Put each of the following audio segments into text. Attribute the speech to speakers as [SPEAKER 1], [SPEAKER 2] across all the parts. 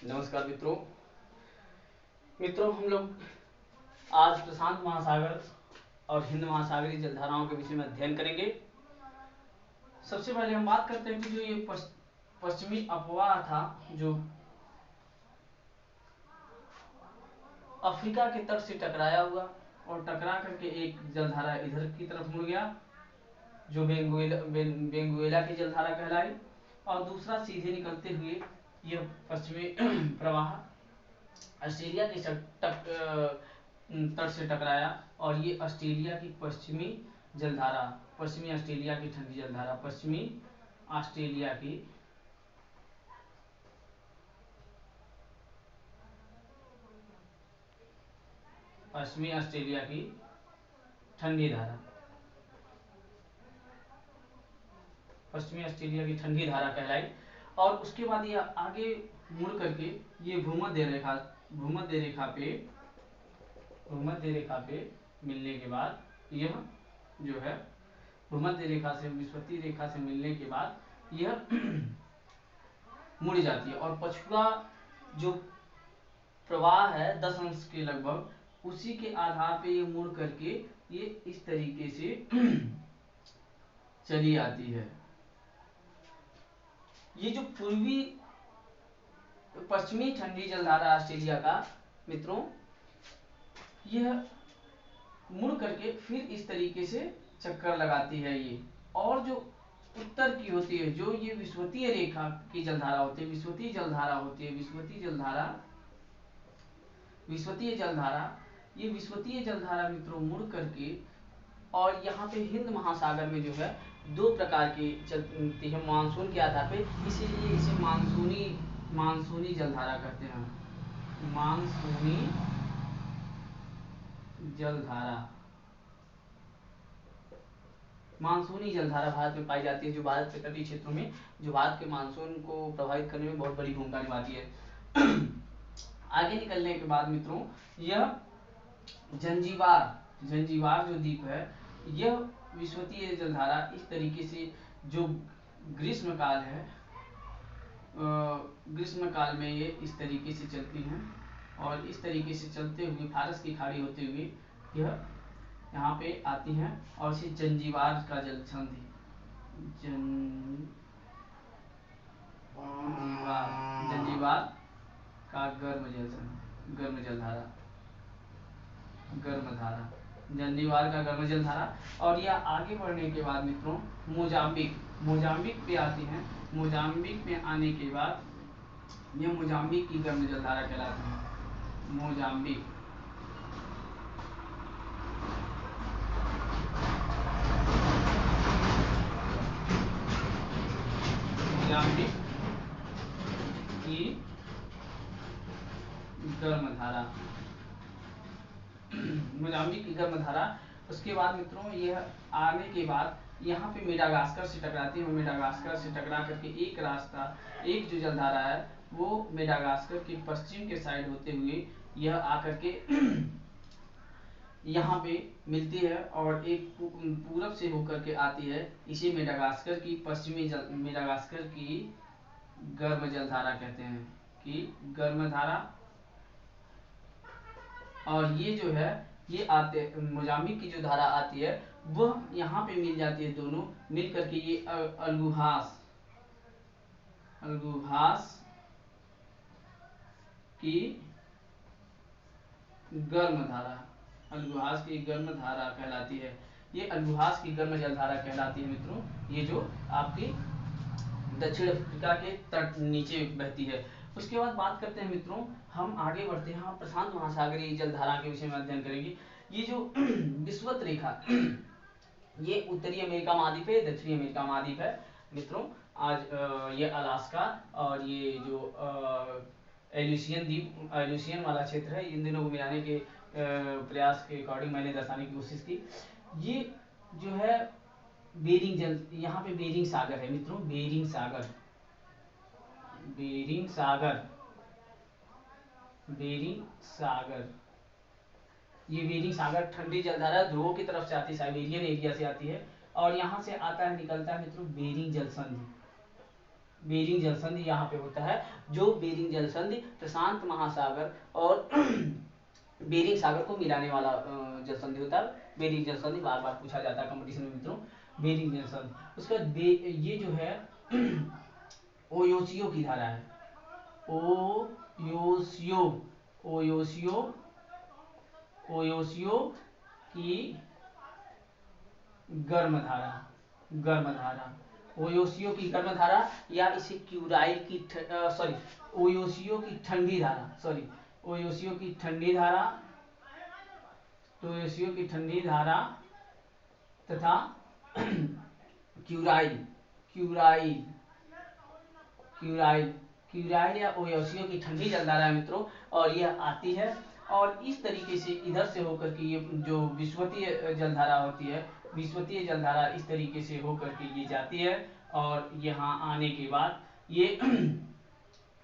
[SPEAKER 1] नमस्कार मित्रों हम लोग आज प्रशांत महासागर और हिंद महासागरीय जलधाराओं के विषय में अध्ययन करेंगे। सबसे पहले हम बात करते हैं कि जो ये पश्चिमी अपवाह था जो अफ्रीका के तट से टकराया हुआ और टकरा करके एक जलधारा इधर की तरफ मुड़ गया जो बेंगुएला की जलधारा कहलाई, और दूसरा सीधे निकलते हुए यह पश्चिमी प्रवाह ऑस्ट्रेलिया के तट से टकराया और ये ऑस्ट्रेलिया की पश्चिमी जलधारा, पश्चिमी ऑस्ट्रेलिया की ठंडी जलधारा, पश्चिमी ऑस्ट्रेलिया की ठंडी धारा, पश्चिमी ऑस्ट्रेलिया की ठंडी धारा कहलाई। और उसके बाद यह आगे मुड़ करके ये भूमध्य रेखा पे मिलने के बाद यह जो है भूमध्य रेखा से विषुवतीय रेखा से मिलने के बाद यह मुड़ जाती है और पछुआ जो प्रवाह है 10 अंश के लगभग, उसी के आधार पे ये मुड़ करके ये इस तरीके से चली आती है। ये जो पश्चिमी ठंडी जलधारा ऑस्ट्रेलिया का मित्रों, यह मुड़ करके फिर इस तरीके से चक्कर लगाती है ये, और जो उत्तर की होती है जो ये विषुवतीय रेखा की जलधारा होती है, विषुवतीय जलधारा मित्रों मुड़ करके और यहाँ पे हिंद महासागर में जो है दो प्रकार की चलती है मानसून के आधार पे, इसीलिए इसे मानसूनी जलधारा कहते हैं। मानसूनी जलधारा भारत में पाई जाती है, जो भारत के तटीय क्षेत्रों में जो भारत के मानसून को प्रभावित करने में बहुत बड़ी भूमिका निभाती है। आगे निकलने के बाद मित्रों यह जंजीबार जो द्वीप है, यह विषुवतीय जलधारा इस तरीके से जो ग्रीष्म काल में ये इस तरीके से चलती हैं और इस तरीके से चलते हुए फारस की खाड़ी होते हुए यह यहाँ पे आती हैं और इसे जंजीबार का जलसंधि जंजीबार का गर्म जलधारा। और यह आगे बढ़ने के बाद मित्रों मोजाम्बिक पे आती हैं। मोजाम्बिक में आने के बाद यह मोजाम्बिक की गर्म जलधारा कहलाती है। मोजाम्बिक की गर्म धारा। उसके बाद मित्रों यह आने के बाद यहाँ पे मेडागास्कर से टकराती है। मेडागास्कर से टकरा करके एक जो जलधारा है वो मेडागास्कर के पश्चिम के साइड होते हुए यह आकर के यहाँ पे मिलती है और एक पूरब से होकर के आती है। इसे मेडागास्कर की गर्म जलधारा कहते हैं कि गर्म धारा। और ये जो है ये मोजाम्बिक की जो धारा आती है वह यहाँ पे मिल जाती है, दोनों मिल करके ये अलगुहास की गर्म धारा कहलाती है। ये अलगुहास की गर्म जलधारा कहलाती है मित्रों, ये जो आपकी दक्षिण अफ्रीका के तट नीचे बहती है। उसके बाद बात करते हैं मित्रों, हम आगे बढ़ते हैं, हम प्रशांत महासागरीय जलधारा के विषय में अध्ययन करेंगे। ये जो विषुवत रेखा ये उत्तरी अमेरिका महाद्वीप है, दक्षिणी अमेरिका महाद्वीप है मित्रों। आज ये अलास्का और ये जो एल्यूसियन वाला क्षेत्र है, इन दिनों को मिलाने के प्रयास के अकॉर्डिंग मैंने दर्शाने की कोशिश की। ये जो है यहाँ पे बेरिंग सागर है मित्रों, बेरिंग सागर। ये बेरिंग सागर ठंडी जलधारा ध्रुवों की तरफ से आती है, साइबेरियन एरिया से आती है और यहाँ से आता है निकलता है मित्रों बेरिंग जलसंधि। बेरिंग जलसंधि यहाँ पे होता है, जो बेरिंग जलसंधि प्रशांत महासागर और बेरिंग सागर को मिलाने वाला जलसंधि होता है। बेरिंग जलसंधि बार बार पूछा जाता है कंपटीशन में मित्रों, बेरिंग जलसंधि। उसके बाद ये जो है ओयोसियो की धारा है, ओयोसियो ओयोसियो ओयोसियो की गर्म धारा, गर्म धारा, ओयोसियो की गर्म धारा, या इसे क्यूराइल की सॉरी ओयोसियो की ठंडी धारा, सॉरी ओयोसियो की ठंडी धारा, तो ओयोसियो की ठंडी धारा तथा क्यूराइल क्यूराइल क्यूराइल क्यूराइल या ओयोसियो की ठंडी जलधारा है मित्रों, और यह आती है और इस तरीके से इधर से होकर के ये जो विश्वतीय जलधारा होती है, विश्वतीय जलधारा इस तरीके से होकर के ये जाती है और यहाँ आने के बाद ये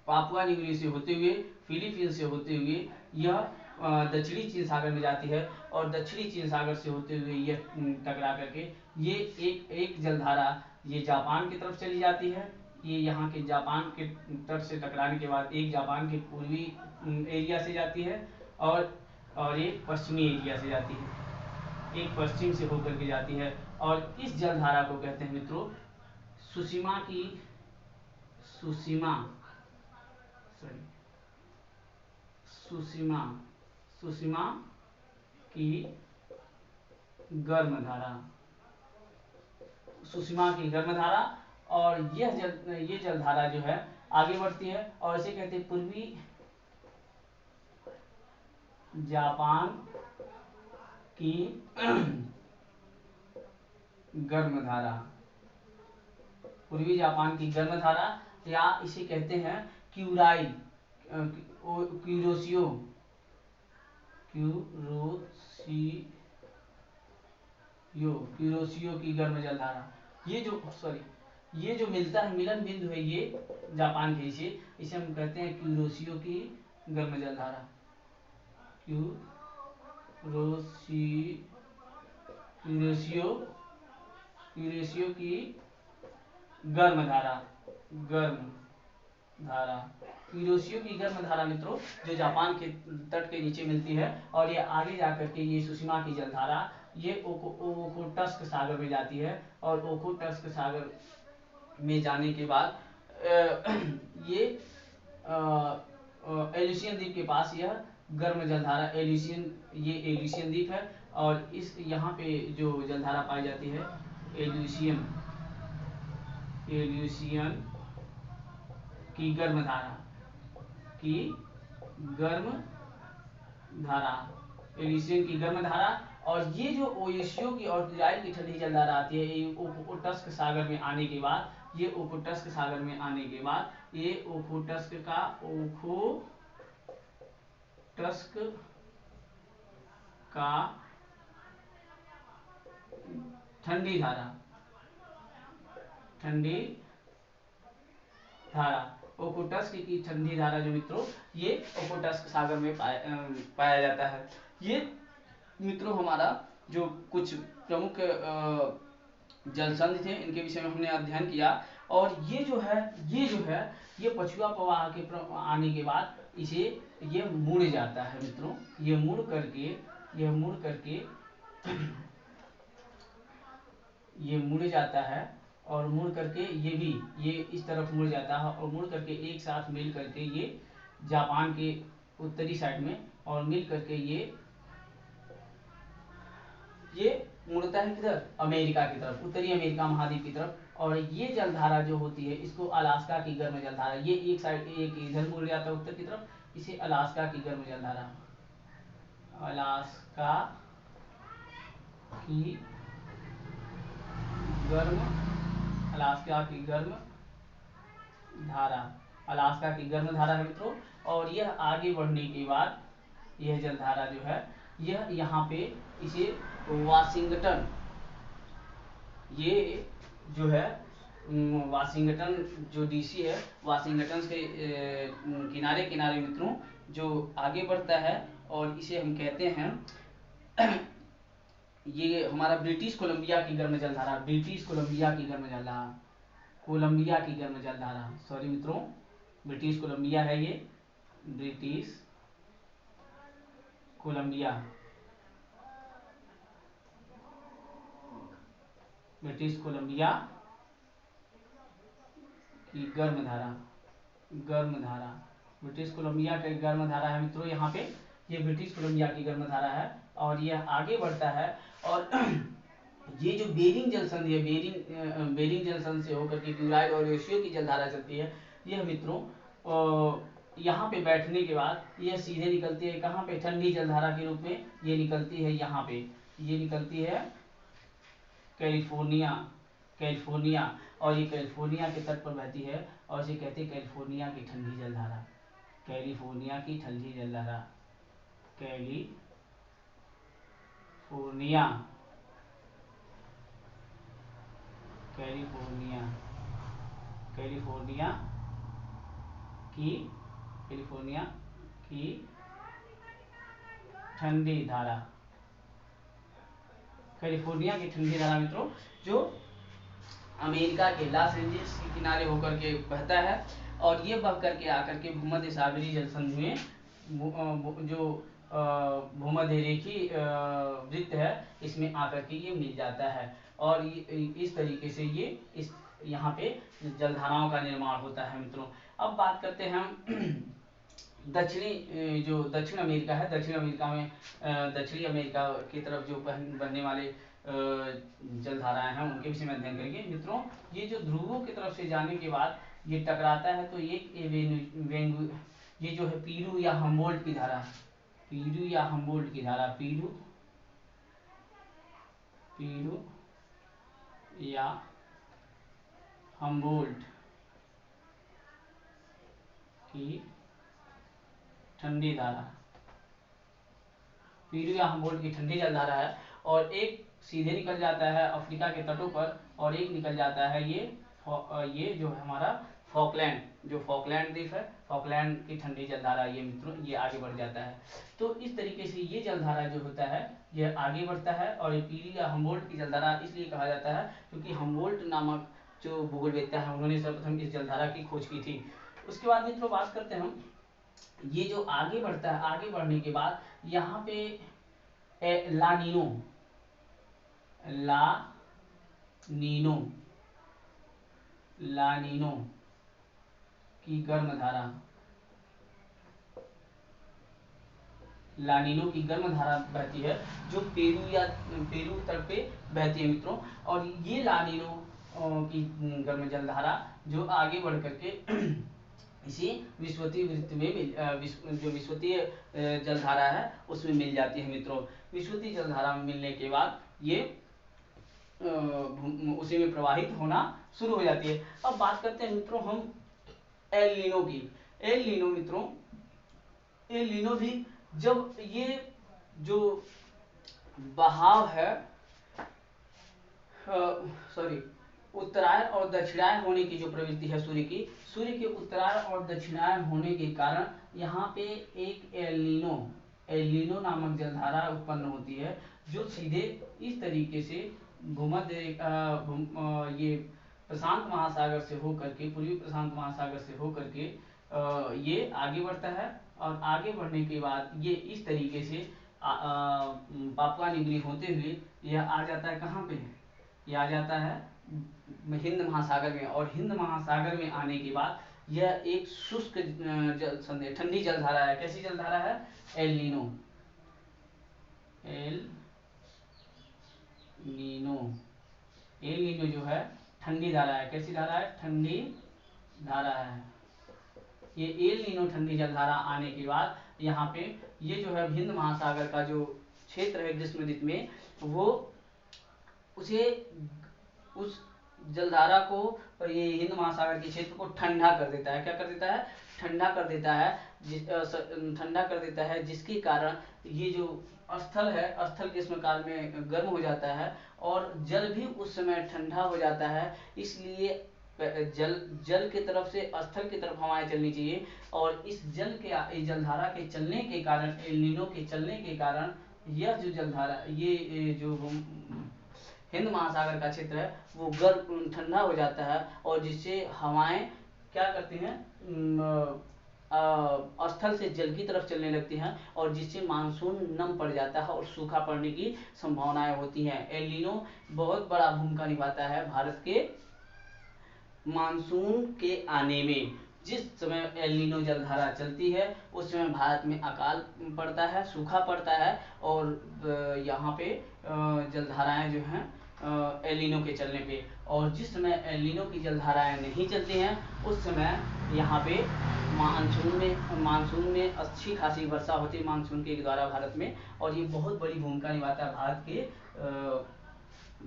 [SPEAKER 1] पापुआ न्यूगिनी से होते हुए, फिलीपींस से होते हुए यह दक्षिणी चीन सागर में जाती है और दक्षिणी चीन सागर से होते हुए यह टकरा करके ये एक जलधारा ये जापान की तरफ चली जाती है। ये यहाँ के जापान के तट से टकराने के बाद एक जापान के पूर्वी एरिया से जाती है और एक पश्चिमी एरिया से जाती है, एक पश्चिम से होकर के जाती है। और इस जलधारा को कहते हैं मित्रों सुशिमा की सुशिमा सुशिमा सुशिमा की गर्म धारा, सुशिमा की गर्म धारा। और ये जलधारा जो है आगे बढ़ती है और इसे कहते हैं पूर्वी जापान की गर्म धारा, पूर्वी जापान की गर्म धारा, या इसे कहते हैं क्यूराइल क्यूरोसियो क्यूरोसियो की गर्म जलधारा। ये जो मिलता है मिलन बिंदु है ये जापान के, इसे हम कहते हैं क्यूरोसियो की गर्म जलधारा, क्यूरोसियो की गर्म धारा, क्यूरोसियो की गर्म धारा मित्रों जो जापान के तट के नीचे मिलती है और ये आगे जाकर के ये सुशिमा की जलधारा ये ओखोटस्क सागर में जाती है और ओखोटस्क सागर में जाने के बाद ये एल्यूसियन द्वीप के पास यह गर्म जलधारा एल्यूसियन द्वीप है और इस यहाँ पे जो जलधारा पाई जाती है एल्यूसियन की गर्म धारा, एल्यूसियन की गर्म धारा। और ये जो ओयोसियो की और क्यूराइल की ठंडी जलधारा आती है ये ओखोटस्क सागर में आने के बाद, ये ओखोटस्क सागर में आने के बाद ये ओखोटस्क का ठंडी धारा ओखोटस्क की ठंडी धारा जो मित्रों ये ओखोटस्क सागर में पाया जाता है। ये मित्रों हमारा जो कुछ प्रमुख जलसंधि थे इनके विषय में हमने अध्ययन किया। और ये जो है ये पछुआ प्रवाह के आने के बाद इसे ये मुड़ जाता है मित्रों, ये मुड़ जाता है और मुड़ करके ये इस तरफ मुड़ जाता है और मुड़ करके एक साथ मिल करके ये जापान के उत्तरी साइड में और मिल करके ये मुड़ता है किधर अमेरिका की तरफ, उत्तरी अमेरिका महाद्वीप की तरफ। और ये जलधारा जो होती है इसको अलास्का की गर्म जलधारा, ये एक साइड एक इधर मुड़ जाता है उत्तर की तरफ, इसे अलास्का की गर्म जलधारा, अलास्का की गर्म धारा है मित्रों। और यह आगे बढ़ने के बाद यह जलधारा जो है यह यहाँ पे इसे वाशिंगटन, ये जो है वाशिंगटन जो डीसी है वाशिंगटन के किनारे किनारे मित्रों जो आगे बढ़ता है और इसे हम कहते हैं ये हमारा ब्रिटिश कोलंबिया की गर्म जलधारा, ब्रिटिश कोलंबिया की गर्म जलधारा, कोलंबिया की गर्म जलधारा, सॉरी मित्रों, ब्रिटिश कोलंबिया है ये, ब्रिटिश कोलंबिया, ब्रिटिश कोलंबिया की गर्म धारा, गर्म धारा, ब्रिटिश कोलंबिया की गर्म धारा है मित्रों यहाँ पे, ये ब्रिटिश कोलंबिया की गर्म धारा है। और यह आगे बढ़ता है और ये जो बेरिंग जल संधि है, बेरिंग जल संधि से होकर के क्लोराइड और रेशियो की जलधारा चलती है, यह मित्रों यहाँ पे बैठने के बाद यह सीधे निकलती है कहाँ पे, ठंडी जलधारा के रूप में ये निकलती है यहाँ पे, ये निकलती है कैलिफोर्निया, कैलिफोर्निया, और ये कैलिफोर्निया के तट पर बहती है और इसे कहते हैं कैलिफोर्निया की ठंडी जलधारा, कैलिफोर्निया की ठंडी जलधारा, कैलिफोर्निया, कैलिफोर्निया, कैलिफोर्निया की, कैलिफोर्निया की ठंडी धारा, कैलिफोर्निया की ठंडी धारा मित्रों, जो अमेरिका के लॉस एंजल्स के किनारे होकर के बहता है और ये बह करके आकर के भूमध्य सागरीय जल संधि में जो भूमध्य रेखी वृत्त है इसमें आकर के ये मिल जाता है और इस तरीके से ये इस यहाँ पे जलधाराओं का निर्माण होता है मित्रों। अब बात करते हैं हम दक्षिणी, जो दक्षिण अमेरिका है, दक्षिण अमेरिका में दक्षिणी अमेरिका की तरफ जो बहने वाले जलधाराएं हैं उनके विषय में अध्ययन करेंगे मित्रों। ये जो ध्रुवों की तरफ से जाने के बाद ये टकराता है तो ये जो है पीरू या हम्बोल्ट की धारा, पीरू या हम्बोल्ट की धारा, पीरू या हम्बोल्ट की ठंडी धारा, पीरू या हम्बोल्ट की ठंडी जलधारा है और एक सीधे निकल जाता है अफ्रीका के तटों पर और एक निकल जाता है ये जो है हमारा फॉकलैंड, जो फॉकलैंड द्वीप है, फॉकलैंड की ठंडी जलधारा ये मित्रों ये आगे बढ़ जाता है। तो इस तरीके से ये जलधारा जो होता है यह आगे बढ़ता है और ये पीली या हम्बोल्ट की जलधारा इसलिए कहा जाता है क्योंकि हम्बोल्ट नामक जो भूगोलवेत्ता है उन्होंने सर्वप्रथम इस जलधारा की खोज की थी। उसके बाद मित्रों बात करते हैं हम, ये जो आगे बढ़ता है, आगे बढ़ने के बाद यहाँ पे लानीनो, लानीनो, लानीनो की गर्म धारा, लानीनो की गर्म धारा बहती है जो पेरू तट पे बहती है मित्रों। और ये लानीनो की गर्म जलधारा जो आगे बढ़ करके इसी विषुवतीय वृत्त में जो विषुवतीय जलधारा है उसमें मिल जाती है मित्रों। विषुवतीय जलधारा में मिलने के बाद ये उसी में प्रवाहित होना शुरू हो जाती है। अब बात करते हैं मित्रों हम एल नीनो की। एल नीनो मित्रों, एल नीनो भी जब ये जो बहाव है सॉरी उत्तरायण और दक्षिणायन होने की जो प्रवृत्ति है सूर्य की, सूर्य के उत्तरायण और दक्षिणायन होने के कारण यहाँ पे एक एल नीनो नामक जलधारा उत्पन्न होती है जो सीधे इस तरीके से भूमध्य ये प्रशांत महासागर से होकर के, पूर्वी प्रशांत महासागर से होकर के ये आगे बढ़ता है और आगे बढ़ने के बाद ये इस तरीके से पापुआ न्यू गिनी होते हुए यह आ जाता है कहाँ पे, ये आ जाता है हिंद महासागर में। और हिंद महासागर में आने के बाद यह एक शुष्क ठंडी जलधारा है। कैसी जलधारा है? El Nino, El Nino, El Nino जो है ठंडी धारा है। कैसी धारा है? ठंडी धारा है। ये एल नीनो ठंडी जलधारा आने के बाद यहाँ पे ये जो है हिंद महासागर का जो क्षेत्र है ग्रीष्म ऋतु में, वो उसे उस जलधारा को, ये हिंद महासागर के क्षेत्र को ठंडा कर देता है। क्या कर देता है? ठंडा कर देता है। ठंडा कर देता है जिसके कारण ये जो स्थल है, स्थल ग्रीष्म काल में गर्म हो जाता है और जल भी उस समय ठंडा हो जाता है। इसलिए जल की तरफ से स्थल की तरफ हवाएं चलनी चाहिए और इस जलधारा के चलने के कारण, एल नीनो के चलने के कारण यह जो जलधारा, ये जो हिंद महासागर का क्षेत्र है वो गर्म ठंडा हो जाता है, और जिससे हवाएं क्या करती हैं, स्थल से जल की तरफ चलने लगती हैं, और जिससे मानसून नम पड़ जाता है और सूखा पड़ने की संभावनाएं होती हैं। एल नीनो बहुत बड़ा भूमिका निभाता है भारत के मानसून के आने में। जिस समय एल नीनो जलधारा चलती है उस समय भारत में अकाल पड़ता है, सूखा पड़ता है, और यहाँ पे जलधाराएं जो हैं एल नीनो के चलने पे, और जिस समय एल नीनो की जलधाराएं नहीं चलती हैं उस समय यहाँ पे मानसून में अच्छी खासी वर्षा होती है मानसून के द्वारा भारत में, और ये बहुत बड़ी भूमिका निभाता है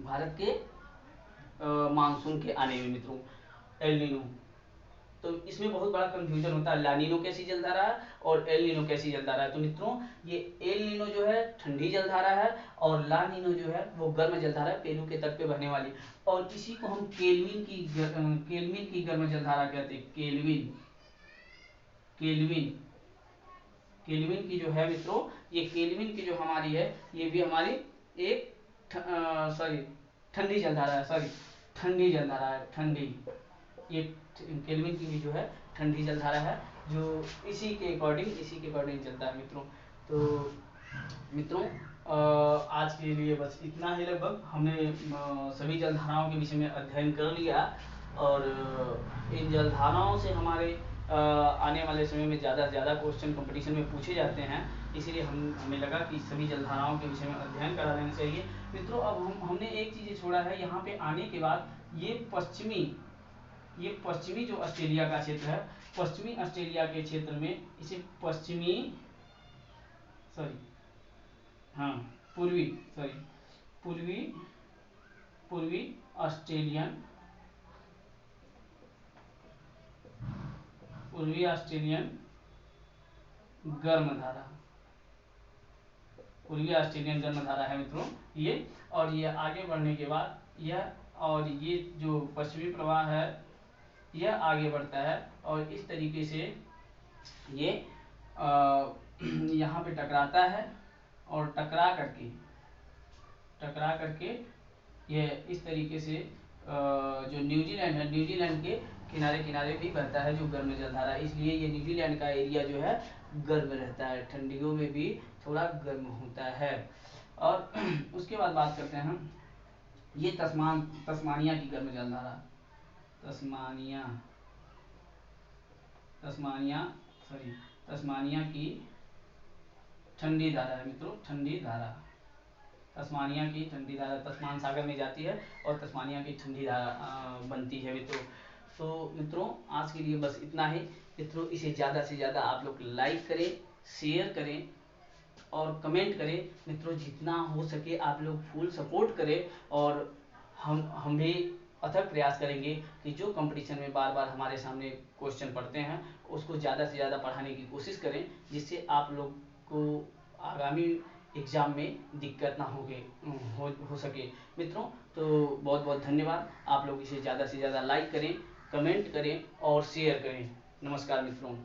[SPEAKER 1] भारत के मानसून के आने में मित्रों। एल नीनो, तो इसमें बहुत बड़ा कंफ्यूजन होता है, ला नीनो कैसी जलधारा है और एल नीनो कैसी जलधारा है। तो मित्रों ये एल नीनो जो है ठंडी जलधारा है, और ला नीनो जो है वो गर्म जलधारा है, पेरू के तट पे बहने वाली, और इसी को हम केल्विन की गर्म जलधारा कहते हैं। केल्विन की जो है मित्रों, ये केल्विन की जो हमारी है ये भी हमारी एक ठंडी जलधारा है, ठंडी जलधारा है, ठंडी। ये केल्विन की भी जो है ठंडी जलधारा है, जो इसी के अकॉर्डिंग चलता है मित्रों। तो मित्रों आज के लिए बस इतना ही, लगभग हमने सभी जलधाराओं के विषय में अध्ययन कर लिया, और इन जलधाराओं से हमारे आने वाले समय में ज़्यादा से ज़्यादा क्वेश्चन कंपटीशन में पूछे जाते हैं, इसीलिए हमें लगा कि सभी जलधाराओं के विषय में अध्ययन करा लेना चाहिए मित्रों। अब हमने एक चीज़ छोड़ा है यहाँ पे आने के बाद, ये पश्चिमी जो ऑस्ट्रेलिया का क्षेत्र है, पश्चिमी ऑस्ट्रेलिया के क्षेत्र में इसे पूर्वी ऑस्ट्रेलियन गर्म धारा है मित्रों ये। और ये आगे बढ़ने के बाद ये जो पश्चिमी प्रवाह है यह आगे बढ़ता है, और इस तरीके से ये यहाँ पे टकराता है, और टकरा करके ये इस तरीके से जो न्यूजीलैंड के किनारे भी बहता है जो गर्म जलधारा है, इसलिए ये न्यूजीलैंड का एरिया जो है गर्म रहता है, ठंडियों में भी थोड़ा गर्म होता है। और उसके बाद बात करते हैं हम ये तस्मानिया की गर्म जलधारा, तस्मानिया की ठंडी धारा है मित्रों, तस्मानिया की ठंडी धारा तस्मान सागर में जाती है, और तस्मानिया की ठंडी धारा बनती है मित्रों। तो मित्रों आज के लिए बस इतना ही मित्रों, इसे ज़्यादा से ज़्यादा आप लोग लाइक करें, शेयर करें और कमेंट करें मित्रों, जितना हो सके आप लोग फुल सपोर्ट करें, और हम भी अथक प्रयास करेंगे कि जो कंपटीशन में बार बार हमारे सामने क्वेश्चन पढ़ते हैं उसको ज़्यादा से ज़्यादा पढ़ाने की कोशिश करें, जिससे आप लोग को आगामी एग्ज़ाम में दिक्कत ना हो सके मित्रों। तो बहुत बहुत धन्यवाद, आप लोग इसे ज़्यादा से ज़्यादा लाइक करें, कमेंट करें और शेयर करें। नमस्कार मित्रों।